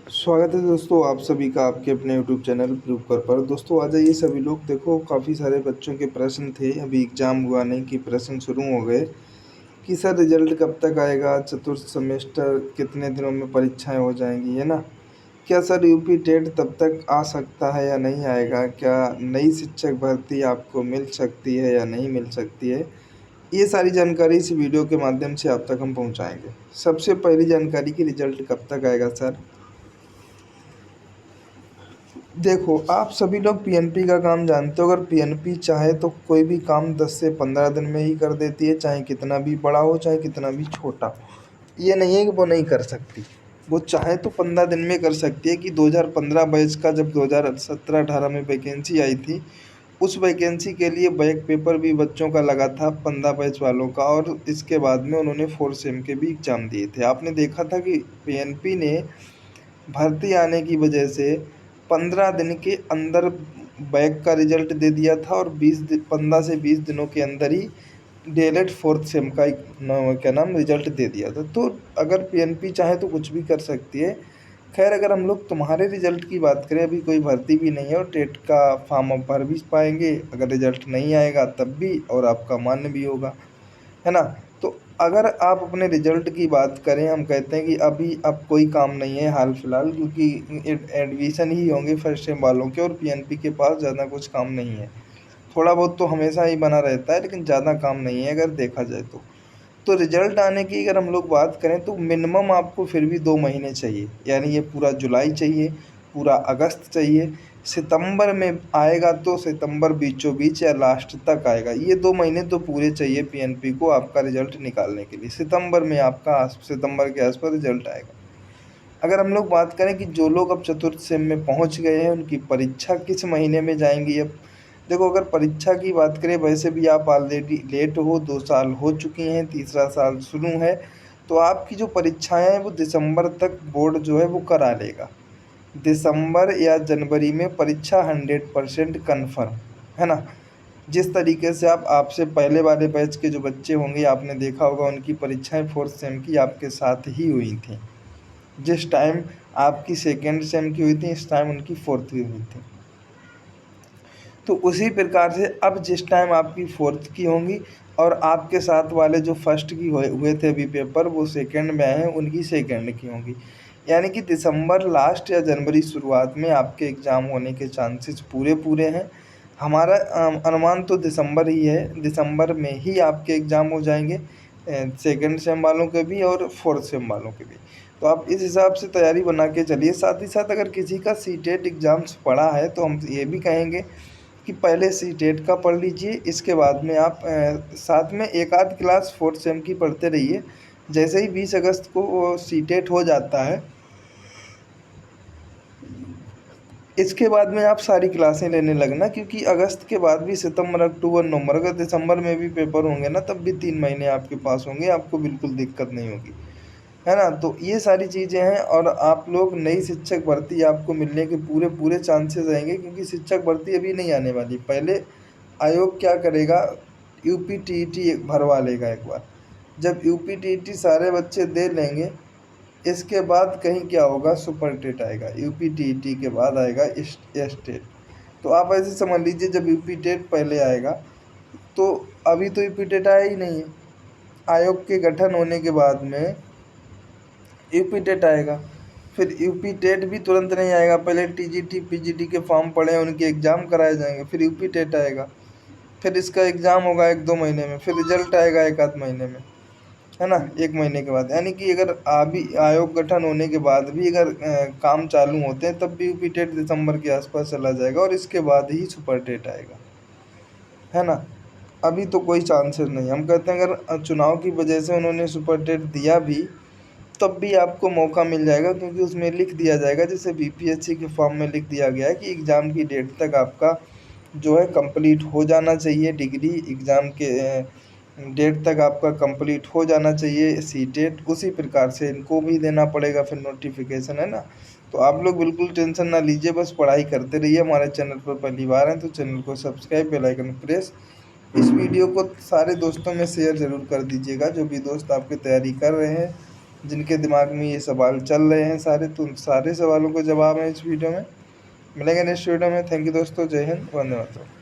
स्वागत है दोस्तों आप सभी का आपके अपने यूट्यूब चैनल प्रूव कर पर। दोस्तों आ जाइए सभी लोग। देखो काफ़ी सारे बच्चों के प्रश्न थे, अभी एग्ज़ाम हुआ नहीं कि प्रश्न शुरू हो गए कि सर रिजल्ट कब तक आएगा, चतुर्थ सेमेस्टर कितने दिनों में परीक्षाएं हो जाएंगी, है ना। क्या सर यूपी टेट तब तक आ सकता है या नहीं आएगा, क्या नई शिक्षक भर्ती आपको मिल सकती है या नहीं मिल सकती है, ये सारी जानकारी इस वीडियो के माध्यम से आप तक हम पहुंचाएंगे। सबसे पहली जानकारी कि रिजल्ट कब तक आएगा सर। देखो आप सभी लोग पीएनपी का काम जानते हो। अगर पीएनपी चाहे तो कोई भी काम 10 से 15 दिन में ही कर देती है, चाहे कितना भी बड़ा हो चाहे कितना भी छोटा हो। ये नहीं है कि वो नहीं कर सकती, वो चाहे तो 15 दिन में कर सकती है। कि 2015 बैच का जब 2017-18 में वैकेंसी आई थी, उस वैकेंसी के लिए बैक पेपर भी बच्चों का लगा था 15 बैच वालों का, और इसके बाद में उन्होंने 4 सेम के भी एग्ज़ाम दिए थे। आपने देखा था कि पीएनपी ने भर्ती आने की वजह से 15 दिन के अंदर बैक का रिजल्ट दे दिया था, और 15 से 20 दिनों के अंदर ही डीएलएड फोर्थ सेम का क्या नाम रिजल्ट दे दिया था। तो अगर पीएनपी चाहे तो कुछ भी कर सकती है। खैर अगर हम लोग तुम्हारे रिजल्ट की बात करें, अभी कोई भर्ती भी नहीं है और टेट का फॉर्म अब भर भी पाएंगे, अगर रिजल्ट नहीं आएगा तब भी, और आपका मान्य भी होगा, है ना। तो अगर आप अपने रिजल्ट की बात करें, हम कहते हैं कि अभी अब कोई काम नहीं है हाल फिलहाल, क्योंकि एडमिशन ही होंगे फर्स्ट सेम वालों के, और पीएनपी के पास ज़्यादा कुछ काम नहीं है। थोड़ा बहुत तो हमेशा ही बना रहता है, लेकिन ज़्यादा काम नहीं है अगर देखा जाए तो रिजल्ट आने की अगर हम लोग बात करें तो मिनिमम आपको फिर भी 2 महीने चाहिए। यानी ये पूरा जुलाई चाहिए, पूरा अगस्त चाहिए, सितंबर में आएगा तो सितंबर बीचों बीच या लास्ट तक आएगा। ये 2 महीने तो पूरे चाहिए पीएनपी को आपका रिजल्ट निकालने के लिए। सितंबर में आपका सितंबर के आसपास रिजल्ट आएगा। अगर हम लोग बात करें कि जो लोग अब चतुर्थ सेम में पहुंच गए हैं, उनकी परीक्षा किस महीने में जाएंगी। अब देखो अगर परीक्षा की बात करें, वैसे भी आप ऑलरेडी लेट हो, 2 साल हो चुकी हैं, तीसरा साल शुरू है, तो आपकी जो परीक्षाएं हैं वो दिसंबर तक बोर्ड जो है वो करा लेगा। दिसंबर या जनवरी में परीक्षा 100% कन्फर्म, है ना। जिस तरीके से आप आपसे पहले वाले बैच के जो बच्चे होंगे, आपने देखा होगा उनकी परीक्षाएं फोर्थ सेम की आपके साथ ही हुई थी। जिस टाइम आपकी सेकेंड सेम की हुई थी, इस टाइम उनकी फोर्थ की हुई थी। तो उसी प्रकार से अब जिस टाइम आपकी फोर्थ की होंगी, और आपके साथ वाले जो फर्स्ट की हुए थे अभी पेपर, वो सेकंड में आए हैं, उनकी सेकंड की होंगी। यानी कि दिसंबर लास्ट या जनवरी शुरुआत में आपके एग्ज़ाम होने के चांसेस पूरे पूरे हैं। हमारा अनुमान तो दिसंबर ही है, दिसंबर में ही आपके एग्ज़ाम हो जाएंगे, सेकंड सेम वालों के भी और फोर्थ सेम वालों के भी। तो आप इस हिसाब से तैयारी बना के चलिए। साथ ही साथ अगर किसी का सीटेट एग्ज़ाम्स पड़ा है तो हम ये भी कहेंगे कि पहले सीटेट का पढ़ लीजिए, इसके बाद में आप साथ में एक आध क्लास फोर्थ सेम की पढ़ते रहिए। जैसे ही 20 अगस्त को वो सीटेट हो जाता है, इसके बाद में आप सारी क्लासें लेने लगना, क्योंकि अगस्त के बाद भी सितंबर अक्टूबर नवंबर, अगर दिसंबर में भी पेपर होंगे ना, तब भी 3 महीने आपके पास होंगे, आपको बिल्कुल दिक्कत नहीं होगी, है ना। तो ये सारी चीज़ें हैं, और आप लोग नई शिक्षक भर्ती आपको मिलने के पूरे पूरे चांसेस रहेंगे, क्योंकि शिक्षक भर्ती अभी नहीं आने वाली। पहले आयोग क्या करेगा, यूपी टीईटी भरवा लेगा एक बार। जब यूपी टीईटी सारे बच्चे दे लेंगे, इसके बाद कहीं क्या होगा, सुपर टेट आएगा। यूपी टीईटी के बाद आएगा स्टेट। तो आप ऐसे समझ लीजिए, जब यूपी टेट पहले आएगा, तो अभी तो यूपी टेट आया ही नहीं है। आयोग के गठन होने के बाद में यूपी टेट आएगा। फिर यूपी टेट भी तुरंत नहीं आएगा, पहले टीजीटी पीजीटी के फॉर्म पड़े हैं, उनके एग्ज़ाम कराए जाएंगे, फिर यूपी टेट आएगा। फिर इसका एग्ज़ाम होगा 1-2 महीने में, फिर रिजल्ट आएगा 1 आध महीने में, है ना, 1 महीने के बाद। यानी कि अगर अभी आयोग गठन होने के बाद भी अगर काम चालू होते हैं, तब भी यूपी टेट दिसंबर के आसपास चला जाएगा, और इसके बाद ही सुपर टेट आएगा, है ना। अभी तो कोई चांसेस नहीं। हम कहते हैं अगर चुनाव की वजह से उन्होंने सुपर टेट दिया भी, तब भी आपको मौका मिल जाएगा, क्योंकि उसमें लिख दिया जाएगा, जैसे बीपीएससी के फॉर्म में लिख दिया गया है कि एग्ज़ाम की डेट तक आपका जो है कंप्लीट हो जाना चाहिए, डिग्री एग्ज़ाम के डेट तक आपका कंप्लीट हो जाना चाहिए सीटेट। उसी प्रकार से इनको भी देना पड़ेगा फिर नोटिफिकेशन, है ना। तो आप लोग बिल्कुल टेंशन ना लीजिए, बस पढ़ाई करते रहिए। हमारे चैनल पर पहली बार हैं तो चैनल को सब्सक्राइब, बेल आइकन प्रेस। इस वीडियो को सारे दोस्तों में शेयर ज़रूर कर दीजिएगा, जो भी दोस्त आपकी तैयारी कर रहे हैं जिनके दिमाग में ये सवाल चल रहे हैं सारे, तो उन सारे सवालों के जवाब हैं इस वीडियो में। मिलेंगे नेक्स्ट वीडियो में। थैंक यू दोस्तों, जय हिंद, वंदे मातरम।